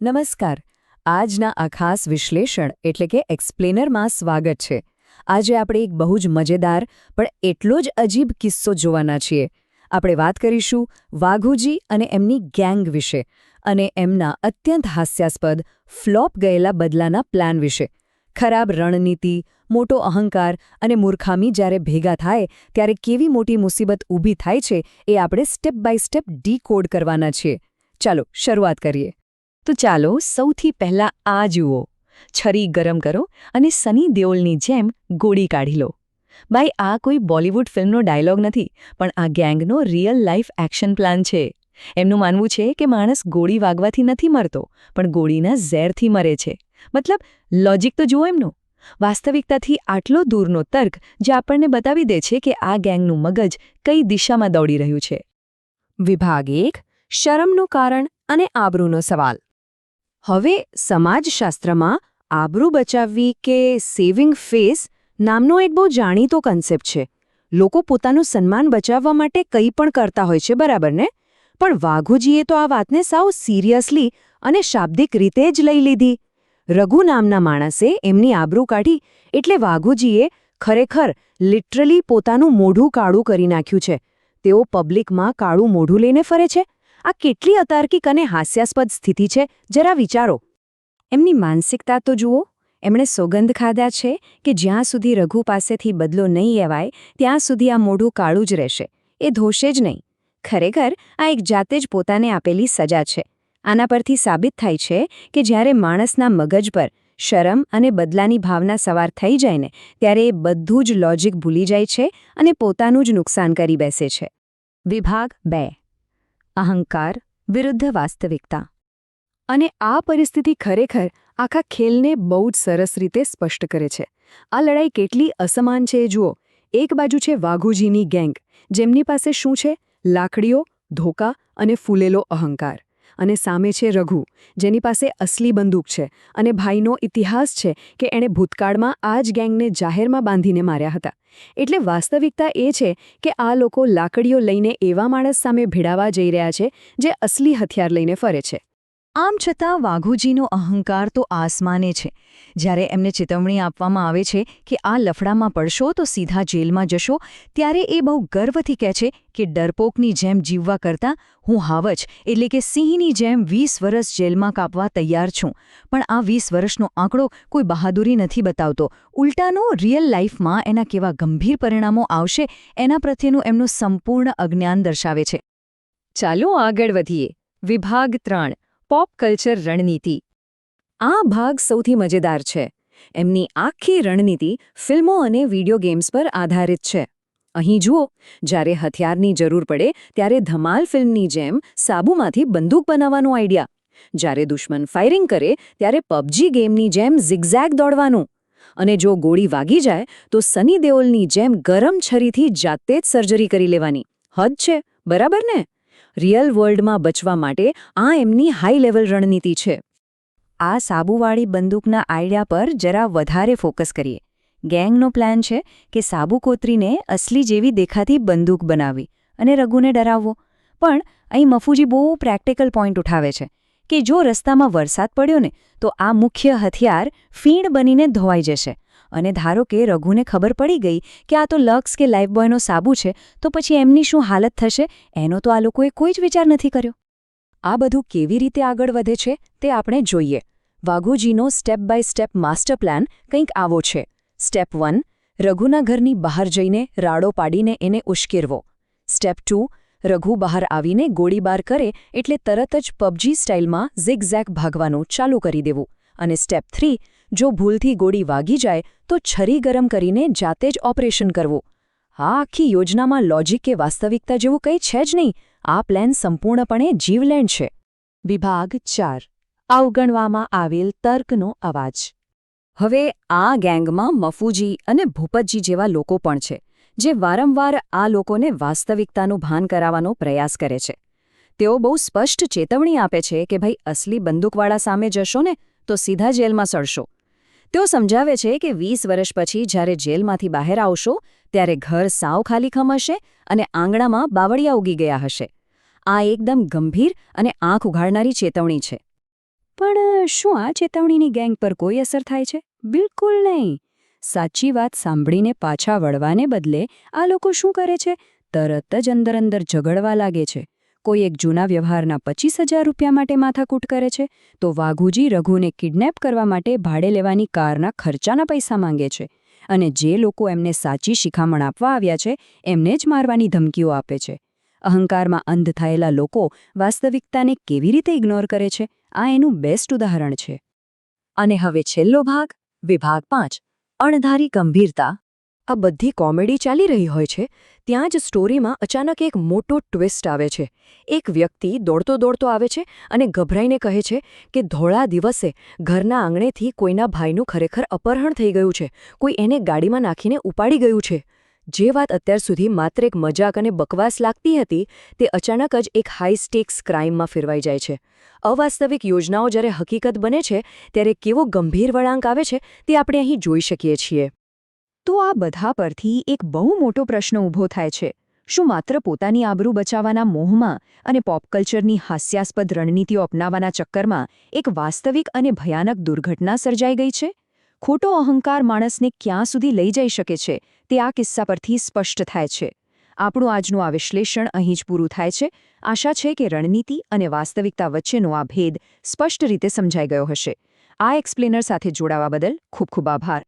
નમસ્કાર. આજના આ ખાસ વિશ્લેષણ એટલે કે એક્સપ્લેનરમાં સ્વાગત છે. આજે આપણે એક બહુ જ મજેદાર પણ એટલો જ અજીબ કિસ્સો જોવાના છીએ. આપણે વાત કરીશું વાઘુજી અને એમની ગેંગ વિશે અને એમના અત્યંત હાસ્યાસ્પદ ફ્લોપ ગયેલા બદલાના પ્લાન વિશે. ખરાબ રણનીતિ, મોટો અહંકાર અને મૂર્ખામી જ્યારે ભેગા થાય ત્યારે કેવી મોટી મુસીબત ઊભી થાય છે એ આપણે સ્ટેપ બાય સ્ટેપ ડીકોડ કરવાના છીએ. ચાલો શરૂઆત કરીએ. તો ચાલો સૌથી પહેલા આ જુઓ. છરી ગરમ કરો અને સની દેઓલની જેમ ગોળી કાઢી લો. ભાઈ, આ કોઈ બોલિવૂડ ફિલ્મનો ડાયલોગ નથી, પણ આ ગેંગનો રિયલ લાઈફ એક્શન પ્લાન છે. એમનું માનવું છે કે માણસ ગોળી વાગવાથી નથી મરતો, પણ ગોળીના ઝેરથી મરે છે. મતલબ લોજિક તો જુઓ એમનું. વાસ્તવિકતાથી આટલો દૂરનો તર્ક જે આપણને બતાવી દે છે કે આ ગેંગનું મગજ કઈ દિશામાં દોડી રહ્યું છે. વિભાગ 1: શરમનું કારણ અને આબરૂનો સવાલ. હવે સમાજશાસ્ત્રમાં આબરૂ બચાવવી કે સેવિંગ ફેસ નામનો એક બહુ જાણીતો કન્સેપ્ટ છે. લોકો પોતાનું સન્માન બચાવવા માટે કંઈ પણ કરતા હોય છે, બરાબર ને? પણ વાઘુજીએ તો આ વાતને સાવ સિરિયસલી અને શાબ્દિક રીતે જ લઈ લીધી. રઘુ નામના માણસે એમની આબરૂ કાઢી એટલે વાઘુજીએ ખરેખર લિટરલી પોતાનું મોઢું કાળું કરી નાખ્યું છે. તેઓ પબ્લિકમાં કાળું મોઢું લઈને ફરે છે. આ કેટલી અતાર્કિક અને હાસ્યાસ્પદ સ્થિતિ છે, જરા વિચારો. એમની માનસિકતા તો જુઓ. એમણે સોગંદ ખાધા છે કે જ્યાં સુધી રઘુ પાસેથી બદલો નહીં લેવાય ત્યાં સુધી આ મોઢું કાળું જ રહેશે. એ ધોશે જ નહીં. ખરેખર આ એક જાતે જ પોતાને આપેલી સજા છે. આના પરથી સાબિત થાય છે કે જ્યારે માણસના મગજ પર શરમ અને બદલાની ભાવના સવાર થઈ જાય ને ત્યારે એ બધું જ લોજિક ભૂલી જાય છે અને પોતાનું જ નુકસાન કરી બેસે છે. વિભાગ 2: અહંકાર વિરુદ્ધ વાસ્તવિકતા. અને આ પરિસ્થિતિ ખરેખર આખા ખેલને બહુ જ સરસ રીતે સ્પષ્ટ કરે છે. આ લડાઈ કેટલી અસમાન છે જુઓ. એક બાજુ છે વાઘુજીની ગેંગ, જેમની પાસે શું છે? લાકડીઓ, ધોકા અને ફૂલેલો અહંકાર. અને સામે છે રઘુ, જેની પાસે અસલી બંદૂક છે અને ભાઈનો ઇતિહાસ છે કે એણે ભૂતકાળમાં આ જ ગેંગને જાહેરમાં બાંધીને માર્યા હતા. એટલે વાસ્તવિકતા એ છે કે આ લોકો લાકડીઓ લઈને એવા માણસ સામે ભીડાવા જઈ રહ્યા છે જે અસલી હથિયાર લઈને ફરે છે. આમ છતાં વાઘુજીનો અહંકાર તો આસમાને છે. જ્યારે એમને ચેતવણી આપવામાં આવે છે કે આ લફડામાં પડશો તો સીધા જેલમાં જશો, ત્યારે એ બહુ ગર્વથી કહે છે કે ડરપોકની જેમ જીવવા કરતાં હું હાવજ એટલે કે સિંહની જેમ 20 વર્ષ જેલમાં કાપવા તૈયાર છું. પણ આ 20 વર્ષનો આંકડો કોઈ બહાદુરી નથી બતાવતો. ઉલટાનો રિયલ લાઈફમાં એના કેવા ગંભીર પરિણામો આવશે એના પ્રત્યેનું એમનું સંપૂર્ણ અજ્ઞાન દર્શાવે છે. ચાલો આગળ વધીએ. વિભાગ 3: પોપ કલ્ચર રણનીતિ. આ ભાગ સૌથી મજેદાર છે. એમની આખી રણનીતિ ફિલ્મો અને વિડિયો ગેમ્સ પર આધારિત છે. અહીં જુઓ, જ્યારે હથિયારની જરૂર પડે ત્યારે ધમાલ ફિલ્મની જેમ સાબુમાંથી બંદૂક બનાવવાનો આઈડિયા. જ્યારે દુશ્મન ફાયરિંગ કરે ત્યારે પબજી ગેમની જેમ ઝિગઝેગ દોડવાનું. અને જો ગોળી વાગી જાય તો સની દેઓલની જેમ ગરમ છરીથી જાતે જ સર્જરી કરી લેવાની. હદ છે, બરાબર ને? રિયલ વર્લ્ડમાં બચવા માટે આ એમની હાઈ લેવલ રણનીતિ છે. આ સાબુવાળી બંદૂકના આઈડિયા પર જરા વધારે ફોકસ કરીએ. ગેંગનો પ્લાન છે કે સાબુ કોતરીને અસલી જેવી દેખાતી બંદૂક બનાવવી અને રઘુને ડરાવવો. પણ અહીં મફુજી બહુ પ્રેક્ટિકલ પોઈન્ટ ઉઠાવે છે કે જો રસ્તામાં વરસાદ પડ્યો ને તો આ મુખ્ય હથિયાર ફીણ બનીને ધોવાઈ જશે. અને ધારો કે રઘુને ખબર પડી ગઈ કે આ તો લક્સ કે લાઇફબોયનો સાબુ છે, તો પછી એમની શું હાલત થશે એનો તો આ લોકોએ કોઈ જ વિચાર નથી કર્યો. આ બધું કેવી રીતે આગળ વધે છે તે આપણે જોઈએ. વાઘુજીનો step by step master plan કંઈક આવો છે. સ્ટેપ 1: રઘુના ઘરની બહાર જઈને રાડો પાડીને એને ઉશ્કેરવો. સ્ટેપ 2: રઘુ બહાર આવીને ગોળીબાર કરે એટલે તરત જ પબજી સ્ટાઇલમાં ઝિગઝેગ ભાગવાનું ચાલુ કરી દેવું. અને સ્ટેપ 3: જો ભૂલથી ગોળી વાગી જાય તો છરી ગરમ કરીને જાતે જ ઓપરેશન કરવું. આ આખી યોજનામાં લોજિક કે વાસ્તવિકતા જેવું કંઈ છે જ નહીં. આ પ્લાન સંપૂર્ણપણે જીવલેણ છે. વિભાગ 4: અવગણવામાં આવેલ તર્કનો અવાજ. હવે આ ગેંગમાં મફુજી અને ભૂપતજી જેવા લોકો પણ છે, જે વારંવાર આ લોકોને વાસ્તવિકતાનું ભાન કરાવવાનો પ્રયાસ કરે છે. તેઓ બહુ સ્પષ્ટ ચેતવણી આપે છે કે ભાઈ, અસલી બંદૂકવાળા સામે જશો ને તો સીધા જેલમાં સડશો. તેઓ સમજાવે છે કે 20 વર્ષ પછી જ્યારે જેલમાંથી બહાર આવશો ત્યારે ઘર સાવ ખાલીખમ હશે અને આંગણામાં બાવળિયા ઉગી ગયા હશે. આ એકદમ ગંભીર અને આંખ ઉઘાડનારી ચેતવણી છે. પણ શું આ ચેતવણીની ગેંગ પર કોઈ અસર થાય છે? બિલકુલ નહીં. સાચી વાત સાંભળીને પાછા વળવાને બદલે આ લોકો શું કરે છે? તરત જ અંદર ઝઘડવા લાગે છે. કોઈ એક જૂના વ્યવહારના 25,000 રૂપિયા માટે માથાકૂટ કરે છે, તો વાઘુજી રઘુને કિડનેપ કરવા માટે ભાડે લેવાની કારના ખર્ચાના પૈસા માંગે છે. અને જે લોકો એમને સાચી શિખામણ આપવા આવ્યા છે, એમને જ મારવાની ધમકીઓ આપે છે. અહંકારમાં અંધ થયેલા લોકો વાસ્તવિકતાને કેવી રીતે ઇગ્નોર કરે છે, આ એનું બેસ્ટ ઉદાહરણ છે. અને હવે છેલ્લો ભાગ, વિભાગ 5, અણધારી ગંભીરતા. આ બધી કોમેડી ચાલી રહી હોય છે, ત્યાં જ સ્ટોરીમાં અચાનક એક મોટો ટ્વિસ્ટ આવે છે. એક વ્યક્તિ દોડતો આવે છે અને ગભરાઈને કહે છે કે ધોળા દિવસે ઘરના આંગણેથી કોઈના ભાઈનું ખરેખર અપહરણ થઈ ગયું છે, કોઈ એને ગાડીમાં નાખીને ઉપાડી ગયું છે. જે વાત અત્યાર સુધી માત્ર એક મજાક અને બકવાસ લાગતી હતી, તે અચાનક જ એક હાઈ સ્ટેક્સ ક્રાઇમમાં ફેરવાઈ જાય છે. અવાસ્તવિક યોજનાઓ જ્યારે હકીકત બને છે, ત્યારે કેવો ગંભીર વળાંક આવે છે, તે આપણે અહીં જોઈ શકીએ છીએ. તો આ બધા પરથી એક બહુ મોટો પ્રશ્ન ઊભો થાય છે. શું માત્ર પોતાની આબરૂ બચાવવાના મોહમાં અને પોપકલ્ચરની હાસ્યાસ્પદ રણનીતિઓ અપનાવવાના ચક્કરમાં એક વાસ્તવિક અને ભયાનક દુર્ઘટના સર્જાઈ ગઈ છે? ખોટો અહંકાર માણસને ક્યાં સુધી લઈ જઈ શકે છે, તે આ કિસ્સા પરથી સ્પષ્ટ થાય છે. આપણું આજનું આ વિશ્લેષણ અહીં જ પૂરું થાય છે. આશા છે કે રણનીતિ અને વાસ્તવિકતા વચ્ચેનો આ ભેદ સ્પષ્ટ રીતે સમજાઈ ગયો હશે. આ એક્સપ્લેનર સાથે જોડાવા બદલ ખૂબ ખૂબ આભાર.